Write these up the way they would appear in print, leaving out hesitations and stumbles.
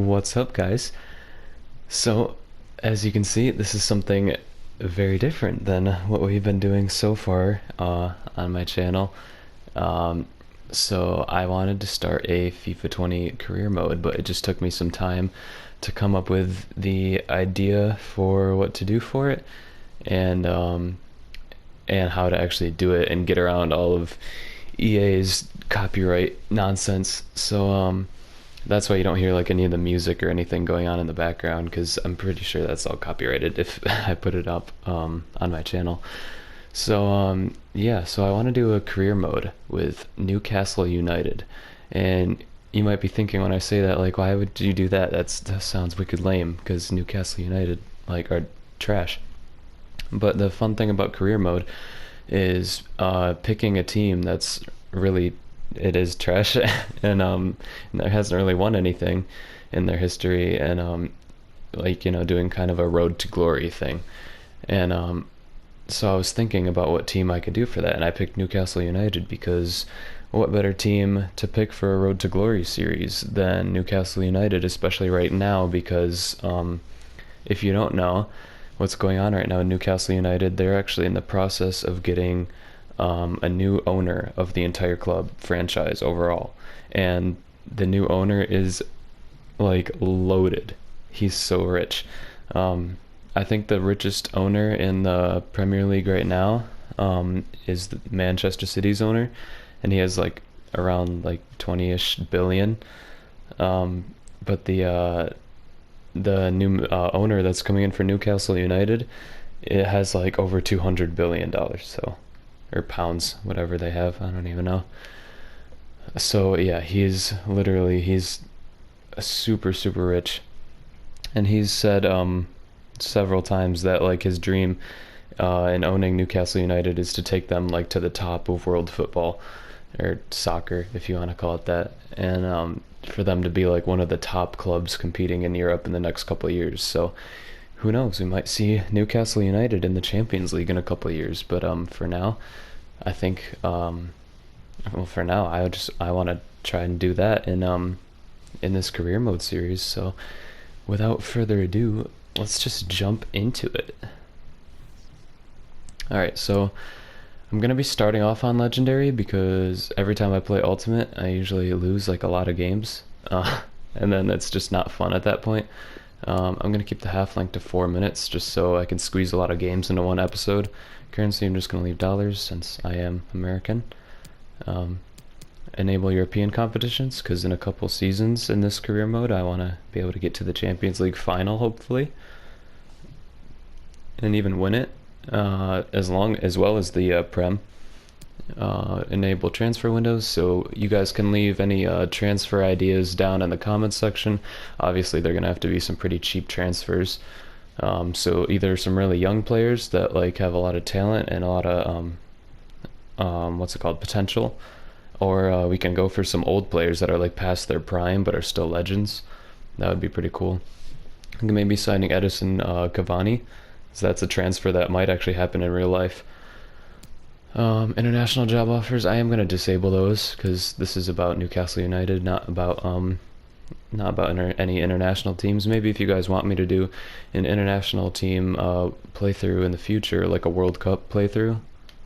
What's up, guys? So, as you can see, this is something very different than what we've been doing so far on my channel. Um, so, I wanted to start a FIFA 20 career mode, but it just took me some time to come up with the idea for what to do for it, and and how to actually do it and get around all of EA's copyright nonsense. So that's why you don't hear like any of the music or anything going on in the background, because I'm pretty sure that's all copyrighted if I put it up on my channel. So yeah, so I want to do a career mode with Newcastle United, and you might be thinking when I say that, like, why would you do that? That sounds wicked lame, because Newcastle United like are trash. But the fun thing about career mode is picking a team that's really, it is trash, and that hasn't really won anything in their history, and like, doing kind of a road to glory thing. And so I was thinking about what team I could do for that, and I picked Newcastle United because what better team to pick for a road to glory series than Newcastle United, especially right now, because if you don't know what's going on right now in Newcastle United, they're actually in the process of getting a new owner of the entire club franchise overall. And the new owner is like loaded. He's so rich. I think the richest owner in the Premier League right now is the Manchester City's owner, and he has like around like 20-ish billion. But the new owner that's coming in for Newcastle United, it has like over $200 billion, so, or pounds, whatever they have, I don't even know. So yeah, he's a super rich, and he's said several times that like his dream in owning Newcastle United is to take them like to the top of world football, or soccer if you want to call it that, and for them to be like one of the top clubs competing in Europe in the next couple of years. So who knows, we might see Newcastle United in the Champions League in a couple of years. But for now, I think well, for now I want to try and do that in this career mode series. So without further ado, let's just jump into it. Alright, so I'm gonna be starting off on Legendary because every time I play Ultimate, I usually lose like a lot of games, and then it's just not fun at that point. I'm gonna keep the half length to 4 minutes just so I can squeeze a lot of games into one episode. Currency, I'm just gonna leave dollars since I am American. Enable European competitions, because in a couple seasons in this career mode, I want to be able to get to the Champions League final, hopefully, and even win it. As well as the Prem. Enable transfer windows, so you guys can leave any transfer ideas down in the comments section. Obviously they're gonna have to be some pretty cheap transfers, so either some really young players that like have a lot of talent and a lot of what's it called, potential, or we can go for some old players that are like past their prime but are still legends. That would be pretty cool. I think maybe signing Edison Cavani, so that's a transfer that might actually happen in real life. International job offers, I am going to disable those because this is about Newcastle United, not about any international teams. Maybe if you guys want me to do an international team playthrough in the future, like a World Cup playthrough,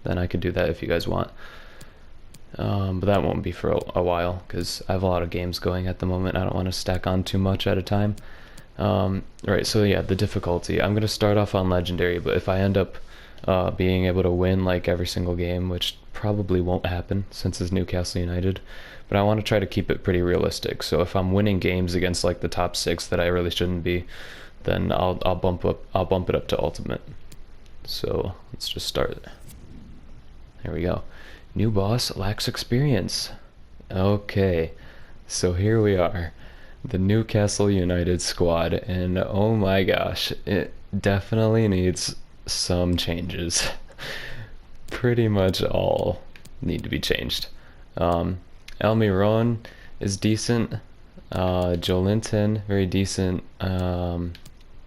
then I could do that if you guys want. But that won't be for a while because I have a lot of games going at the moment. I don't want to stack on too much at a time. Right, so yeah, the difficulty. I'm going to start off on Legendary, but if I end up being able to win like every single game, which probably won't happen since it's Newcastle United, but I want to try to keep it pretty realistic. So if I'm winning games against like the top 6 that I really shouldn't be, then I'll bump it up to Ultimate. So let's just start. There we go. New boss lacks experience. Okay, so here we are, the Newcastle United squad, and oh my gosh, it definitely needs some changes. Pretty much all need to be changed. Almiron is decent. Jolinton, very decent.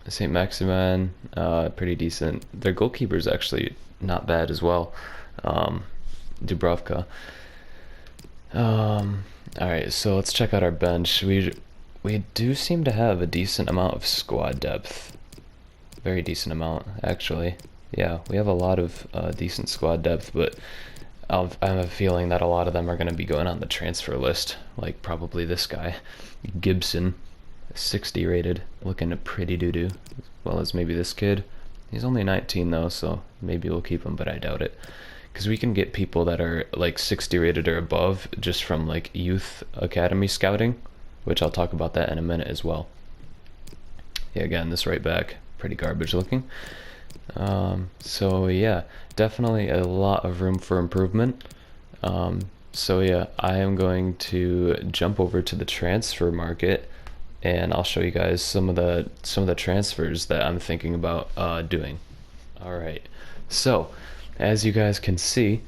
St. Maximin, pretty decent. Their goalkeeper's actually not bad as well. Dubravka. Alright, so let's check out our bench. We do seem to have a decent amount of squad depth. Very decent amount, actually. Yeah, we have a lot of decent squad depth, but I have a feeling that a lot of them are going to be going on the transfer list, like probably this guy, Gibson, 60 rated, looking pretty doo-doo, as well as maybe this kid. He's only 19 though, so maybe we'll keep him, but I doubt it. Because we can get people that are like 60 rated or above just from like youth academy scouting, which I'll talk about that in a minute as well. Yeah, again, this right back, pretty garbage looking. So yeah, definitely a lot of room for improvement. So yeah, I am going to jump over to the transfer market, and I'll show you guys some of the transfers that I'm thinking about doing. All right, so as you guys can see,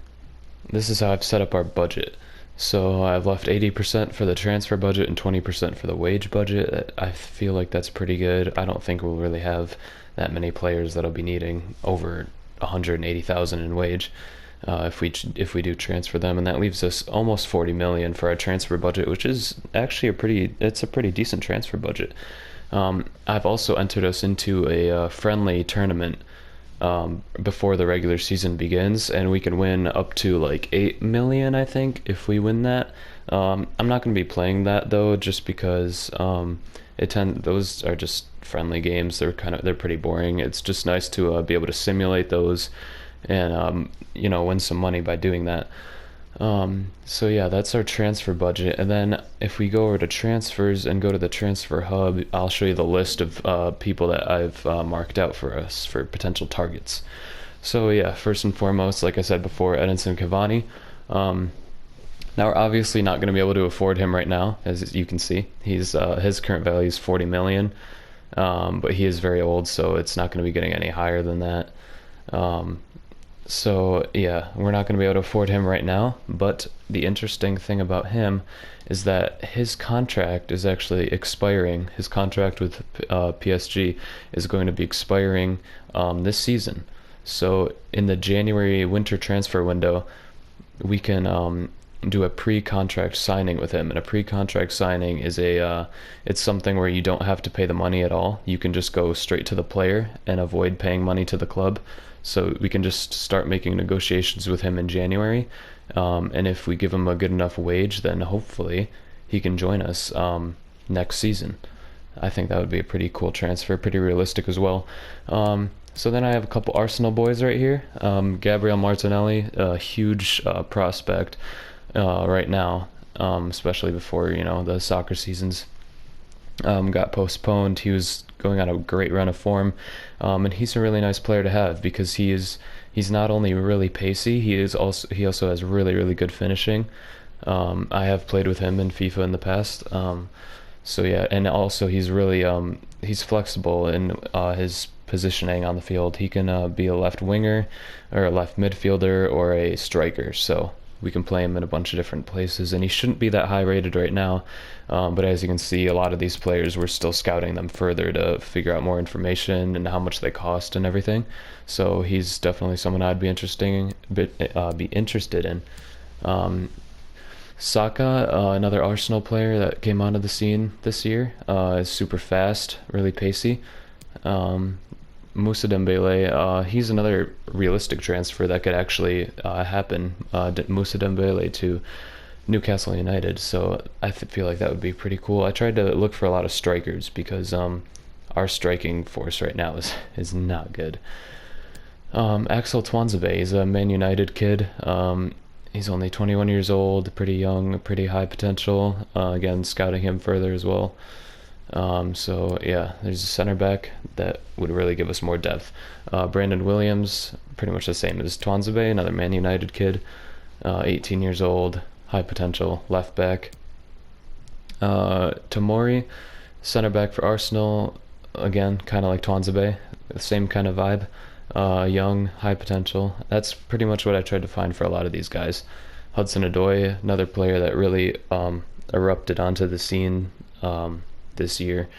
this is how I've set up our budget. So I've left 80% for the transfer budget and 20% for the wage budget. I feel like that's pretty good. I don't think we'll really have that many players that'll be needing over 180,000 in wage if we do transfer them, and that leaves us almost 40 million for our transfer budget, which is actually a pretty decent transfer budget. I've also entered us into a friendly tournament before the regular season begins, and we can win up to like 8 million, I think, if we win that. I'm not going to be playing that though, just because those are just friendly games. They're pretty boring. It's just nice to be able to simulate those and win some money by doing that. So yeah, that's our transfer budget. And then if we go over to transfers and go to the transfer hub, I'll show you the list of people that I've marked out for us for potential targets. So yeah, first and foremost, like I said before, Edinson Cavani. Now we're obviously not going to be able to afford him right now, as you can see. His current value is 40 million, but he is very old, so it's not going to be getting any higher than that. So yeah, we're not going to be able to afford him right now, but the interesting thing about him is that his contract is actually expiring. His contract with PSG is going to be expiring this season. So in the January winter transfer window, we can do a pre-contract signing with him. And a pre-contract signing is it's something where you don't have to pay the money at all. You can just go straight to the player and avoid paying money to the club. So we can just start making negotiations with him in January, and if we give him a good enough wage, then hopefully he can join us next season. I think that would be a pretty cool transfer, pretty realistic as well. So then I have a couple Arsenal boys right here. Gabriel Martinelli, a huge prospect right now, especially before the soccer seasons got postponed. He was going on a great run of form, and he's a really nice player to have because he's not only really pacey, he also has really good finishing. I have played with him in FIFA in the past, so yeah, and also he's flexible in his positioning on the field. He can be a left winger or a left midfielder or a striker, so we can play him in a bunch of different places, and he shouldn't be that high rated right now, but as you can see, a lot of these players, we're still scouting them further to figure out more information and how much they cost and everything. So he's definitely someone I'd be interested in. Saka, another Arsenal player that came onto the scene this year, is super fast, really pacey. Moussa Dembele, he's another realistic transfer that could actually happen. Moussa Dembele to Newcastle United, so I feel like that would be pretty cool. I tried to look for a lot of strikers because our striking force right now is not good. Axel Tuanzebe, he's a Man United kid. He's only 21 years old, pretty young, pretty high potential. Again, scouting him further as well. So yeah, there's a center back that would really give us more depth. Brandon Williams, pretty much the same as Tuanzebe, another Man United kid, 18 years old, high potential, left back. Tomori, center back for Arsenal, again, kind of like Tuanzebe, same kind of vibe. Young, high potential. That's pretty much what I tried to find for a lot of these guys. Hudson-Odoi, another player that really erupted onto the scene this year.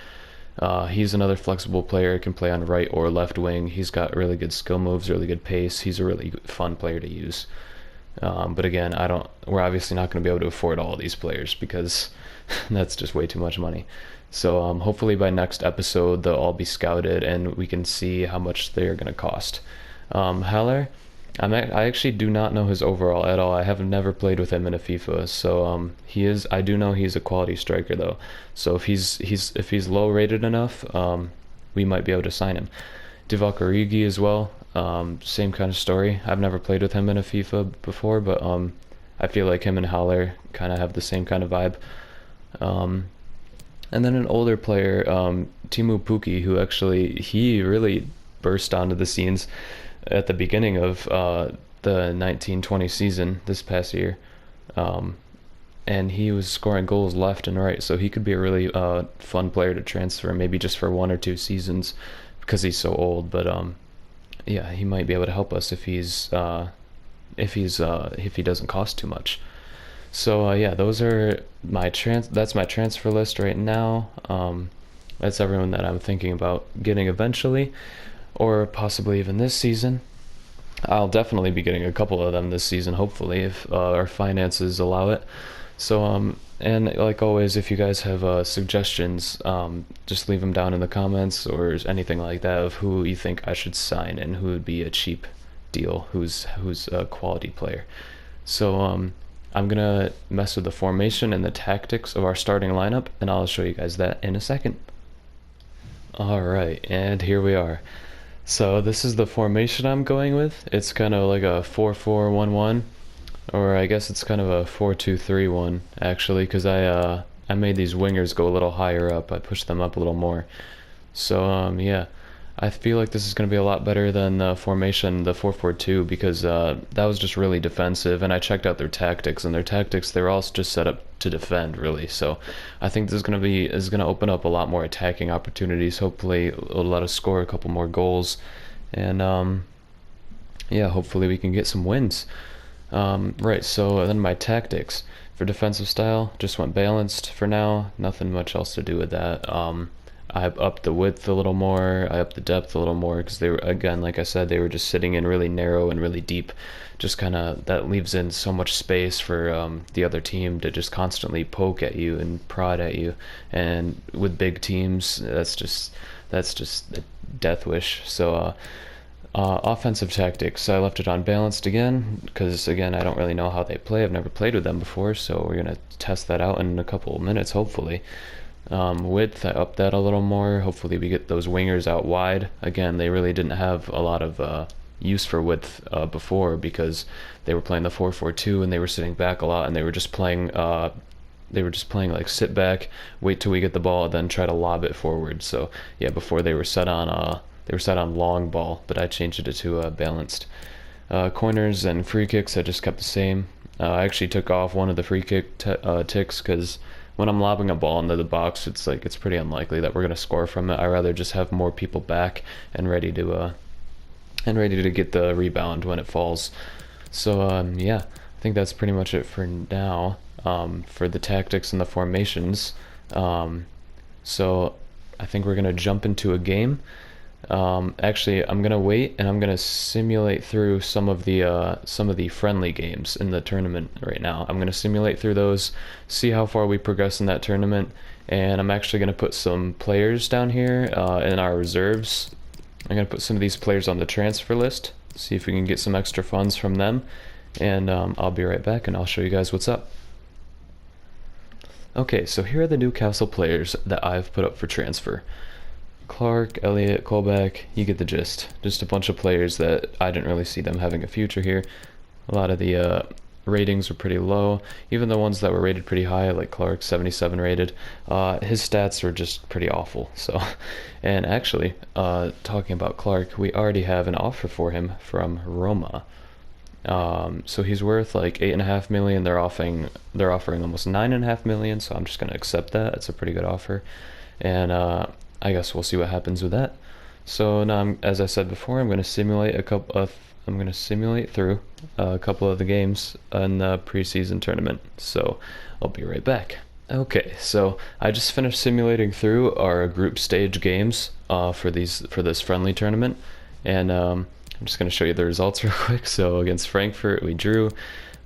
He's another flexible player, can play on right or left wing. He's got really good skill moves, really good pace. He's a really fun player to use. But again, I don't. We're obviously not going to be able to afford all these players because that's just way too much money. So hopefully by next episode they'll all be scouted and we can see how much they're going to cost. Haller, I actually do not know his overall at all. I have never played with him in a FIFA, so he is. I do know he's a quality striker though. So if he's low rated enough, we might be able to sign him. Divock Origi as well. Same kind of story. I've never played with him in a FIFA before, but I feel like him and Haller kind of have the same kind of vibe. Um, and then an older player, Timu Puki, who actually he really burst onto the scenes at the beginning of the 1920 season this past year. Um, and he was scoring goals left and right, so he could be a really fun player to transfer, maybe just for 1 or 2 seasons because he's so old. But yeah, he might be able to help us if he doesn't cost too much. So yeah, those are that's my transfer list right now. That's everyone that I'm thinking about getting eventually, or possibly even this season. I'll definitely be getting a couple of them this season, hopefully, if our finances allow it. So and like always, if you guys have suggestions, just leave them down in the comments or anything like that of who you think I should sign and who would be a cheap deal, who's a quality player. So I'm gonna mess with the formation and the tactics of our starting lineup, and I'll show you guys that in a second. Alright, and here we are. So this is the formation I'm going with. It's kind of like a 4-4-1-1, or I guess it's kind of a 4-2-3-1 actually, because I made these wingers go a little higher up. I pushed them up a little more. So yeah, I feel like this is going to be a lot better than the formation, the 4-4-2, because that was just really defensive, and I checked out their tactics, and they were all just set up to defend, really. So I think this is going to open up a lot more attacking opportunities. Hopefully it'll let us score a couple more goals, and yeah, hopefully we can get some wins. Right, so then my tactics for defensive style just went balanced for now. Nothing much else to do with that. I upped the width a little more, I upped the depth a little more, because they were, again, like I said, they were just sitting in really narrow and really deep. Just kind of, that leaves in so much space for the other team to just constantly poke at you and prod at you. And with big teams, that's just a death wish. So offensive tactics, I left it on balanced again, because again, I don't really know how they play. I've never played with them before, so we're going to test that out in a couple of minutes, hopefully. Width, I upped that a little more. Hopefully we get those wingers out wide. Again, they really didn't have a lot of use for width before, because they were playing the 4-4-2 and they were sitting back a lot, and they were just playing like sit back, wait till we get the ball, then try to lob it forward. So yeah, before they were set on long ball, but I changed it to balanced. Corners and free kicks I just kept the same. I actually took off one of the free kick ticks, because when I'm lobbing a ball into the box, it's pretty unlikely that we're gonna score from it. I rather just have more people back and ready to get the rebound when it falls. So yeah, I think that's pretty much it for now. For the tactics and the formations. So I think we're gonna jump into a game. Actually, I'm gonna wait and I'm gonna simulate through some of the friendly games in the tournament right now. I'm gonna simulate through those, see how far we progress in that tournament, and I'm actually gonna put some players down here in our reserves. I'm gonna put some of these players on the transfer list, see if we can get some extra funds from them, and I'll be right back and I'll show you guys what's up. Okay, so here are the Newcastle players that I've put up for transfer. Clark, Elliott, Colback, you get the gist. Just a bunch of players that I didn't really see them having a future here. A lot of the ratings were pretty low. Even the ones that were rated pretty high, like Clark, 77 rated, his stats were just pretty awful. So, and actually, talking about Clark, we already have an offer for him from Roma. So he's worth like 8.5 million. They're offering almost 9.5 million. So I'm just gonna accept that. It's a pretty good offer, and I guess we'll see what happens with that. So now, as I said before, I'm gonna simulate through a couple of the games in the preseason tournament. So I'll be right back. Okay, so I just finished simulating through our group stage games for this friendly tournament, and I'm just going to show you the results real quick. So against Frankfurt, we drew.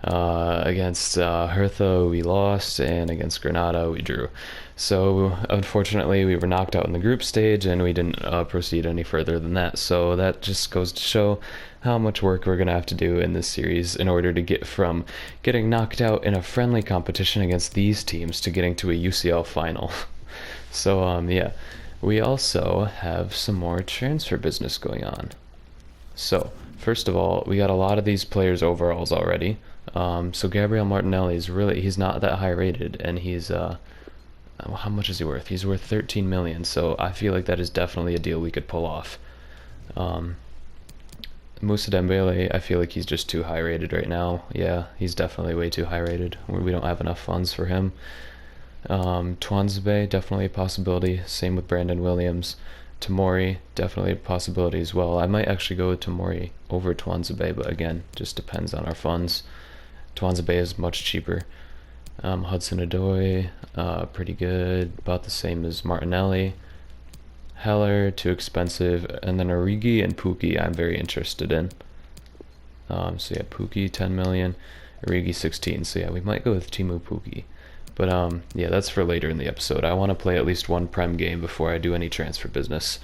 Against Hertha, we lost, and against Granada, we drew. So unfortunately, we were knocked out in the group stage, and we didn't proceed any further than that. So that just goes to show how much work we're going to have to do in this series in order to get from getting knocked out in a friendly competition against these teams to getting to a UCL final. So yeah, we also have some more transfer business going on. So first of all, we got a lot of these players overalls already. So Gabriel Martinelli is he's not that high rated, and he's how much is he worth? He's worth 13 million. So I feel like that is definitely a deal we could pull off. Moussa Dembele, I feel like he's just too high rated right now. Yeah, he's definitely way too high rated. We don't have enough funds for him. Twanzebe, definitely a possibility. Same with Brandon Williams. Tamori, definitely a possibility as well. I might actually go with Tamori over Twanzebe, but again, just depends on our funds. Twanzebe is much cheaper. Hudson Odoi, pretty good, about the same as Martinelli. Heller, too expensive, and then Origi and Pukki I'm very interested in. So yeah, Pukki 10 million, Origi 16. So yeah, we might go with Teemu Pukki. But yeah, that's for later in the episode. I want to play at least one Prem game before I do any transfer business.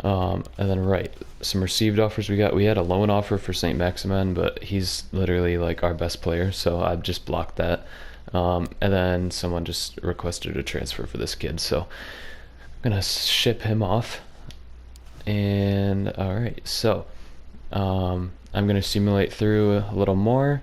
And then right, some received offers we got. We had a loan offer for St. Maximin, but he's literally like our best player, so I've just blocked that. And then someone just requested a transfer for this kid, so I'm gonna ship him off. And all right, so I'm gonna simulate through a little more.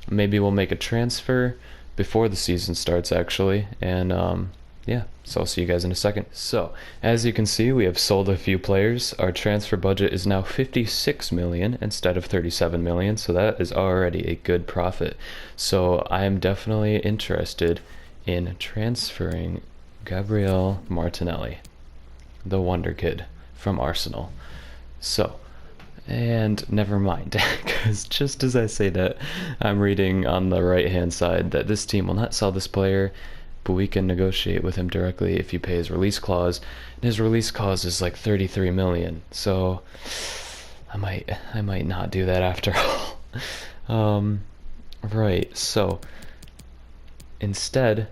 Maybe we'll make a transfer before the season starts actually, and yeah, so I'll see you guys in a second. So as you can see, we have sold a few players. Our transfer budget is now 56 million instead of 37 million, so that is already a good profit. So I am definitely interested in transferring Gabriel Martinelli, the wonder kid from Arsenal. So, and never mind, because just as I say that, I'm reading on the right hand side that this team will not sell this player, but we can negotiate with him directly if you pay his release clause. And his release clause is like 33 million, so I might not do that after all. Right, so instead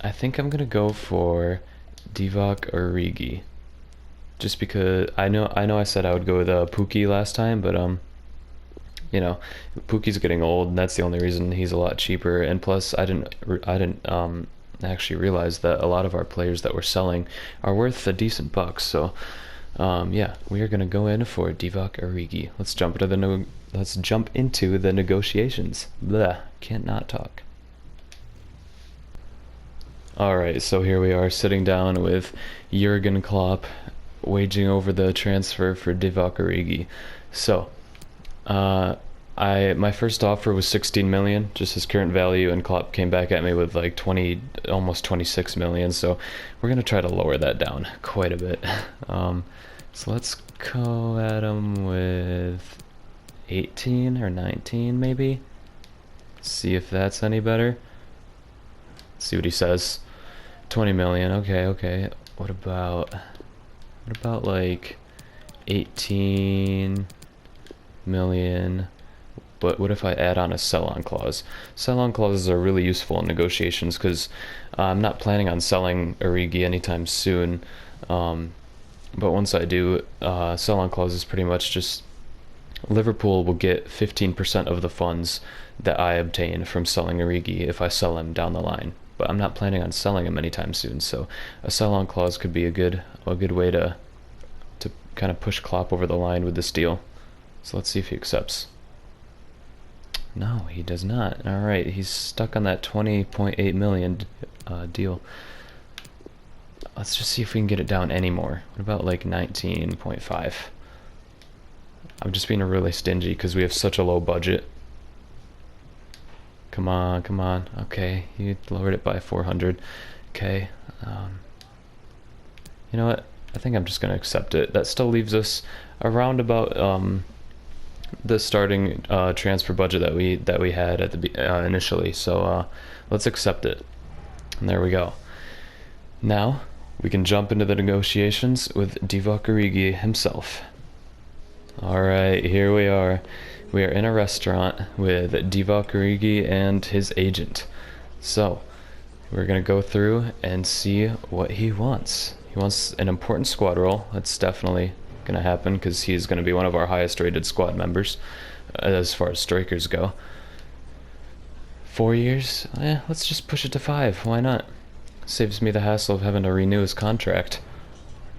I think I'm gonna go for Divock Origi. Just because I know I said I would go with Pukki last time, but you know, Pukki's getting old, and that's the only reason he's a lot cheaper. And plus, I didn't actually realize that a lot of our players that we're selling are worth a decent buck. So yeah, we are gonna go in for Divock Origi. Let's jump into the negotiations. Blah, can't not talk. All right, so here we are sitting down with Jurgen Klopp, waging over the transfer for Divock Origi. So, my first offer was 16 million, just his current value, and Klopp came back at me with like 20, almost 26 million. So we're gonna try to lower that down quite a bit. So let's go at him with 18 or 19 maybe. See if that's any better. See what he says. 20 million. Okay. What about like 18 million? But what if I add on a sell-on clause? Sell-on clauses are really useful in negotiations because I'm not planning on selling Origi anytime soon. But once I do, sell-on clauses pretty much just Liverpool will get 15% of the funds that I obtain from selling Origi if I sell him down the line. But I'm not planning on selling him anytime soon, so a sell-on clause could be a good way to kind of push Klopp over the line with this deal. So let's see if he accepts. No, he does not. All right, he's stuck on that 20.8 million deal. Let's just see if we can get it down any more. What about like 19.5? I'm just being really stingy because we have such a low budget. Come on. Okay, you lowered it by 400. Okay. You know what? I think I'm just gonna accept it. That still leaves us around about the starting transfer budget that we had at the initially. So let's accept it. And there we go. Now we can jump into the negotiations with Divock Origi himself. Alright, here we are. We are in a restaurant with Divock Origi and his agent. So, we're gonna go through and see what he wants. He wants an important squad role. That's definitely gonna happen because he's gonna be one of our highest rated squad members as far as strikers go. 4 years? Let's just push it to 5. Why not? Saves me the hassle of having to renew his contract.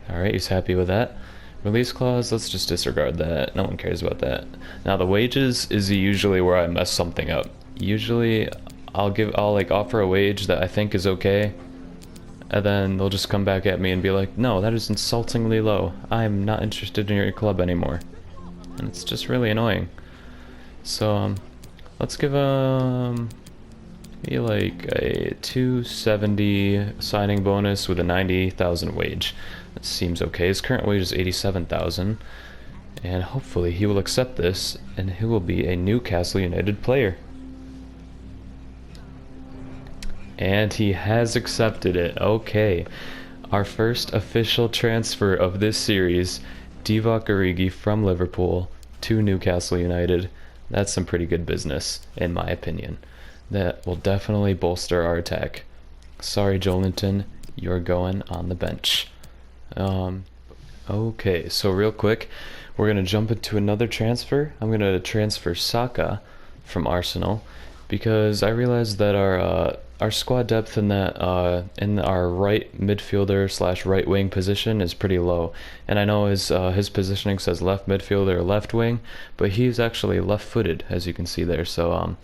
Alright, he's happy with that. Release clause, let's just disregard that. No one cares about that. Now the wages is usually where I mess something up. Usually I'll like offer a wage that I think is okay, and then they'll just come back at me and be like, no, that is insultingly low. I'm not interested in your club anymore. And it's just really annoying. So let's give maybe like a 270 signing bonus with a 90,000 wage. That seems okay. His current wage is 87,000, and hopefully he will accept this, and he will be a Newcastle United player. And he has accepted it. Okay, our first official transfer of this series, Divock Origi from Liverpool to Newcastle United. That's some pretty good business, in my opinion. That will definitely bolster our attack. Sorry, Joelinton, you're going on the bench. Okay, so real quick, we're gonna jump into another transfer. I'm gonna transfer Saka from Arsenal because I realized that our squad depth in that in our right midfielder slash right wing position is pretty low, and I know his positioning says left midfielder or left wing, but he's actually left-footed, as you can see there. So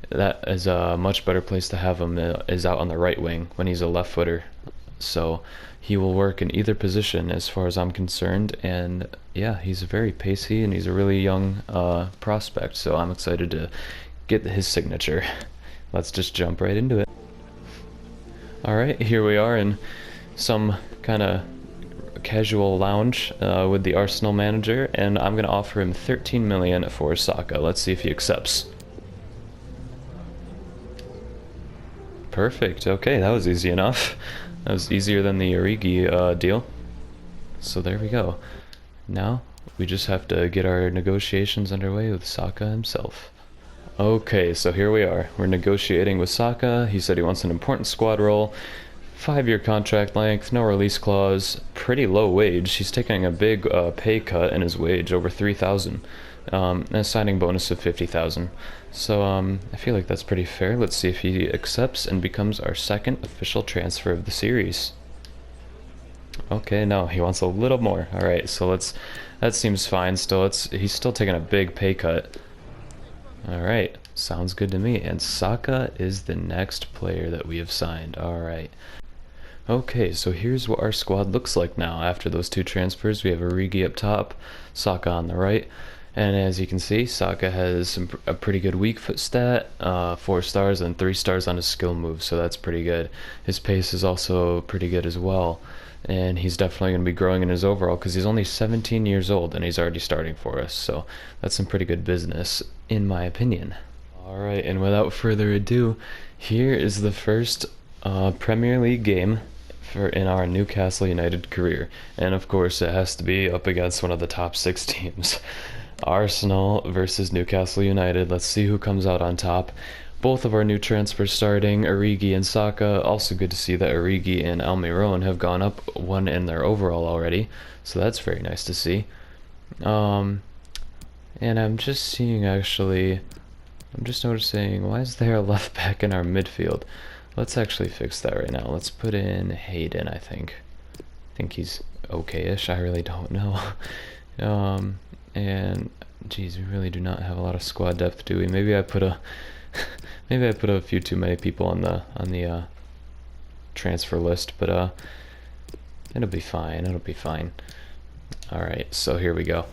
that is a much better place to have him is out on the right wing when he's a left footer. So he will work in either position as far as I'm concerned, and yeah, he's very pacey and he's a really young prospect, so I'm excited to get his signature. Let's just jump right into it. Alright, here we are in some kind of casual lounge with the Arsenal manager, and I'm going to offer him 13 million for Saka. Let's see if he accepts. Perfect. Okay, that was easy enough. That was easier than the Origi deal. So there we go. Now we just have to get our negotiations underway with Saka himself. Okay, so here we are. We're negotiating with Saka. He said he wants an important squad role, 5-year contract length, no release clause, pretty low wage. He's taking a big pay cut in his wage, over 3,000, and a signing bonus of 50,000. So I feel like that's pretty fair. Let's see if he accepts and becomes our second official transfer of the series. Okay, no, he wants a little more. All right, so that seems fine. Still, he's still taking a big pay cut. All right, sounds good to me. And Saka is the next player that we have signed. All right. Okay, so here's what our squad looks like now after those two transfers. We have Origi up top, Saka on the right. And as you can see, Saka has a pretty good weak foot stat, 4 stars and 3 stars on his skill move, so that's pretty good. His pace is also pretty good as well, and he's definitely going to be growing in his overall because he's only 17 years old and he's already starting for us, so that's some pretty good business, in my opinion. Alright, and without further ado, here is the first Premier League game in our Newcastle United career, and of course it has to be up against one of the top 6 teams. Arsenal versus Newcastle United. Let's see who comes out on top. Both of our new transfers starting, Origi and Saka. Also good to see that Origi and Almiron have gone up 1 in their overall already, so that's very nice to see. And I'm just noticing, why is there a left back in our midfield? Let's actually fix that right now. Let's put in Hayden, I think. I think he's okay-ish. I really don't know. And geez, we really do not have a lot of squad depth, do we? Maybe I put a few too many people on the transfer list, but it'll be fine. It'll be fine. All right, so here we go.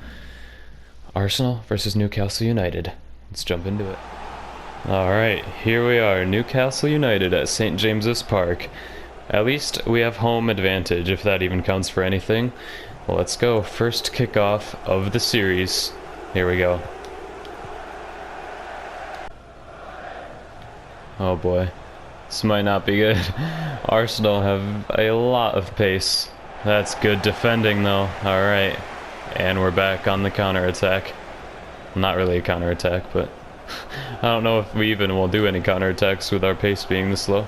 Arsenal versus Newcastle United. Let's jump into it. All right, here we are, Newcastle United at St. James's Park. At least we have home advantage, if that even counts for anything. Well, let's go. First kickoff of the series. Here we go. Oh boy. This might not be good. Arsenal have a lot of pace. That's good defending though. Alright. And we're back on the counter-attack. Not really a counter-attack, but I don't know if we even will do any counter-attacks with our pace being this low.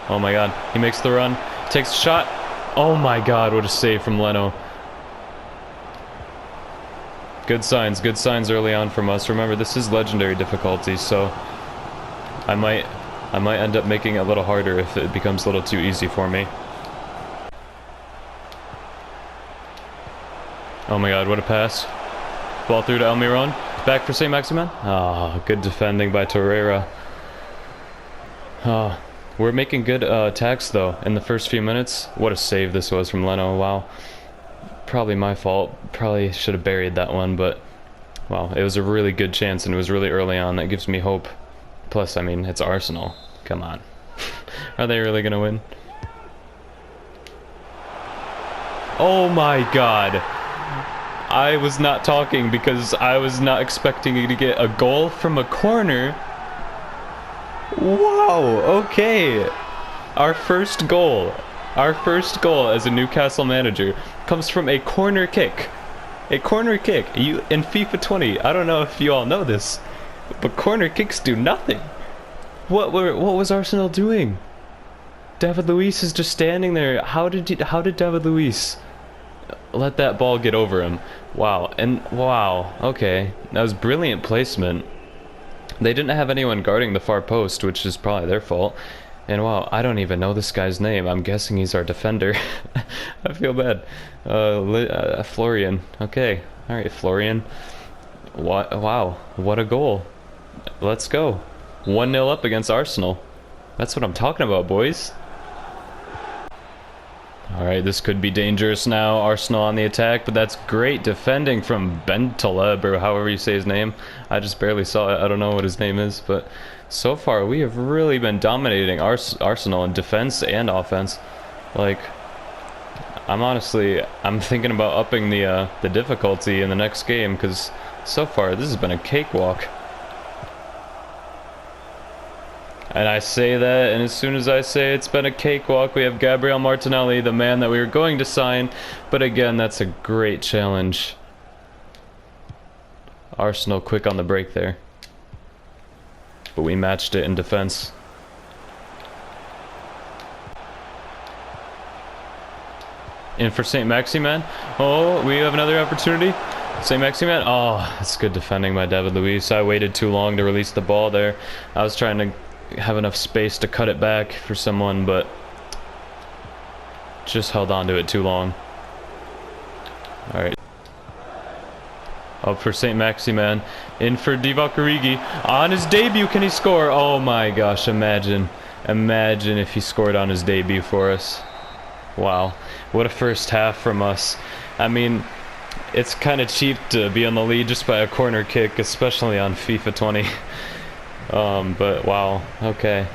Oh my god, he makes the run, takes a shot. Oh my god, what a save from Leno. Good signs early on from us. Remember, this is legendary difficulty, so I might end up making it a little harder if it becomes a little too easy for me. Oh my god, what a pass. Ball through to Almiron. Back for St. Maximin. Ah, good defending by Torreira. We're making good attacks though in the first few minutes. What a save this was from Leno. Wow. Probably my fault. Probably should have buried that one, but wow, it was a really good chance and it was really early on. That gives me hope. Plus, I mean, it's Arsenal. Come on. Are they really gonna win? Oh my god. I was not talking because I was not expecting to get a goal from a corner. Wow, okay. Our first goal as a Newcastle manager comes from a corner kick. A corner kick. You in FIFA 20, I don't know if you all know this, but corner kicks do nothing. What was Arsenal doing? David Luiz is just standing there. How did David Luiz let that ball get over him? Wow, and wow, okay. That was brilliant placement. They didn't have anyone guarding the far post, which is probably their fault. And wow, I don't even know this guy's name. I'm guessing he's our defender. I feel bad. Florian. Okay. Alright, Florian. Wow, what a goal. Let's go. 1-0 up against Arsenal. That's what I'm talking about, boys. Alright, this could be dangerous now. Arsenal on the attack, but that's great defending from Bentaleb, or however you say his name. I just barely saw it. I don't know what his name is, but so far we have really been dominating Arsenal in defense and offense. Like, I'm thinking about upping the difficulty in the next game, because so far this has been a cakewalk. And I say that, and as soon as I say it's been a cakewalk, we have Gabriel Martinelli, the man that we were going to sign. But again, that's a great challenge. Arsenal quick on the break there. But we matched it in defense. In for St. Maximin. Oh, we have another opportunity. St. Maximin. Oh, that's good defending by David Luiz. I waited too long to release the ball there. I was trying to have enough space to cut it back for someone, but just held on to it too long. Alright. Up for St. Maximin. In for Divock Origi. On his debut, can he score? Oh my gosh, imagine if he scored on his debut for us. Wow, what a first half from us. I mean, it's kind of cheap to be on the lead just by a corner kick, especially on FIFA 20. But wow, okay.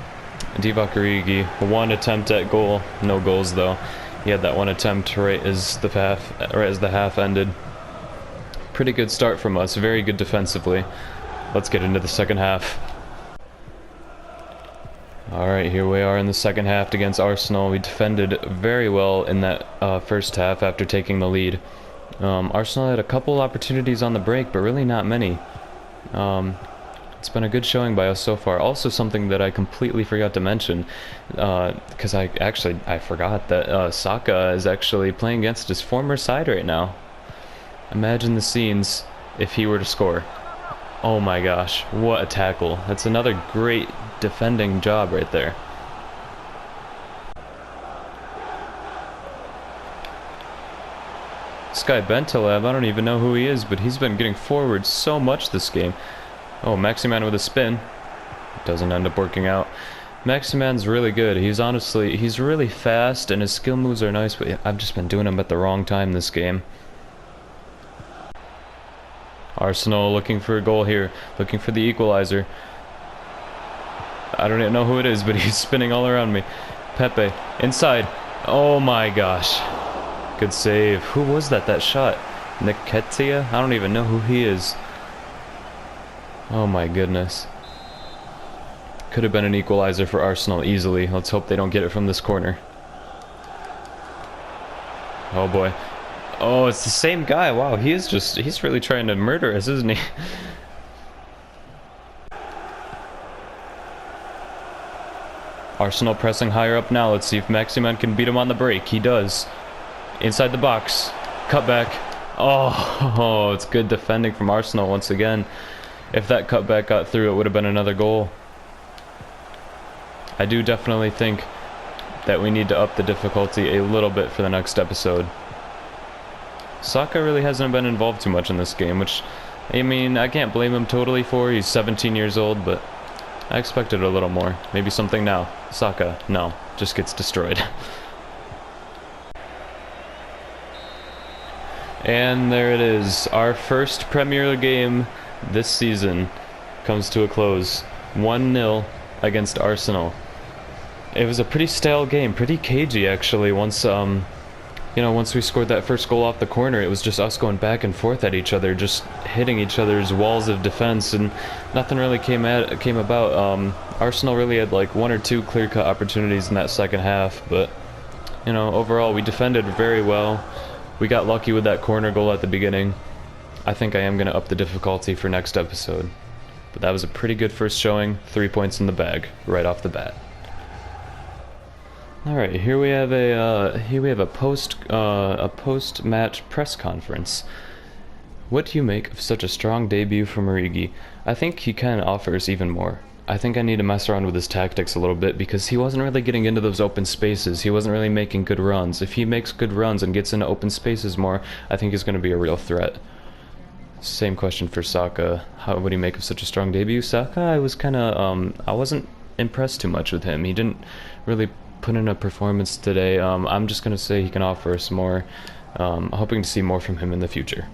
Divock Origi, one attempt at goal, no goals though. He had that one attempt right as the half ended. Pretty good start from us, very good defensively. Let's get into the second half. Alright, here we are in the second half against Arsenal. We defended very well in that first half after taking the lead. Arsenal had a couple opportunities on the break, but really not many. It's been a good showing by us so far. Also something that I completely forgot to mention, because I forgot that Saka is actually playing against his former side right now. Imagine the scenes if he were to score. Oh my gosh, what a tackle. That's another great defending job right there. This guy Bentaleb, I don't even know who he is, but he's been getting forward so much this game. Oh, Maximin with a spin. Doesn't end up working out. Maximin's really good. He's really fast and his skill moves are nice, but I've just been doing them at the wrong time this game. Arsenal looking for a goal here, looking for the equalizer. I don't even know who it is, but he's spinning all around me. Pepe, inside. Oh my gosh. Good save. Who was that shot? Nketiah? I don't even know who he is. Oh my goodness. Could have been an equalizer for Arsenal easily. Let's hope they don't get it from this corner. Oh boy. Oh, it's the same guy. Wow, he's really trying to murder us, isn't he? Arsenal pressing higher up now. Let's see if Maximin can beat him on the break. He does. Inside the box. Cutback. Oh, it's good defending from Arsenal once again. If that cutback got through, it would have been another goal. I do definitely think that we need to up the difficulty a little bit for the next episode. Saka really hasn't been involved too much in this game, which, I mean, I can't blame him totally for. He's 17 years old, but I expected a little more. Maybe something now. Saka, no, just gets destroyed. And there it is. Our first Premier League game this season comes to a close. 1-0 against Arsenal. It was a pretty stale game, pretty cagey actually. Once once we scored that first goal off the corner, it was just us going back and forth at each other, just hitting each other's walls of defense, and nothing really came about. Arsenal really had like one or two clear-cut opportunities in that second half, but overall we defended very well. We got lucky with that corner goal at the beginning. I think I am going to up the difficulty for next episode. But that was a pretty good first showing. 3 points in the bag right off the bat. All right, here we have a post-match press conference. What do you make of such a strong debut from Origi? I think he kind of offers even more. I think I need to mess around with his tactics a little bit because he wasn't really getting into those open spaces. He wasn't really making good runs. If he makes good runs and gets into open spaces more, I think he's going to be a real threat. Same question for Saka. What do you make of such a strong debut? Saka, I wasn't impressed too much with him. He didn't really put in a performance today. I'm just going to say he can offer us more. Hoping to see more from him in the future.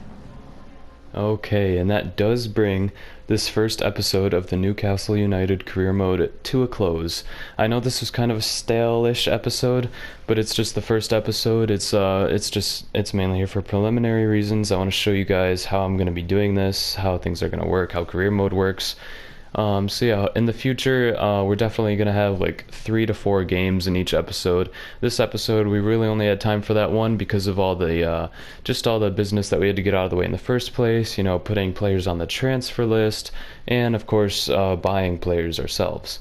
Okay, and that does bring this first episode of the Newcastle United career mode to a close. I know this was kind of a stale-ish episode, but it's just the first episode. It's mainly here for preliminary reasons. I want to show you guys how I'm going to be doing this, how things are going to work, how career mode works. So yeah, in the future, we're definitely going to have like 3 to 4 games in each episode. This episode, we really only had time for that one because of all the, just all the business that we had to get out of the way in the first place, putting players on the transfer list, and of course, buying players ourselves.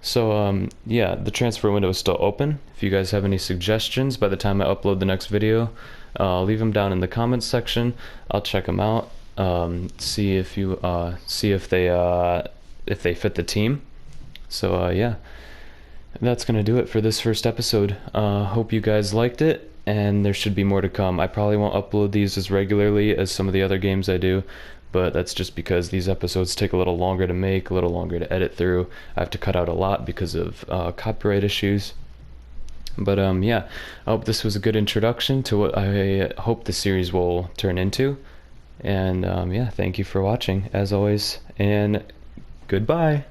So, yeah, the transfer window is still open. If you guys have any suggestions by the time I upload the next video, leave them down in the comments section. I'll check them out, see if they fit the team. So yeah, that's gonna do it for this first episode. Hope you guys liked it, and there should be more to come. I probably won't upload these as regularly as some of the other games I do, but that's just because these episodes take a little longer to make, a little longer to edit through. I have to cut out a lot because of copyright issues. But yeah, I hope this was a good introduction to what I hope the series will turn into. And yeah, thank you for watching as always, and goodbye.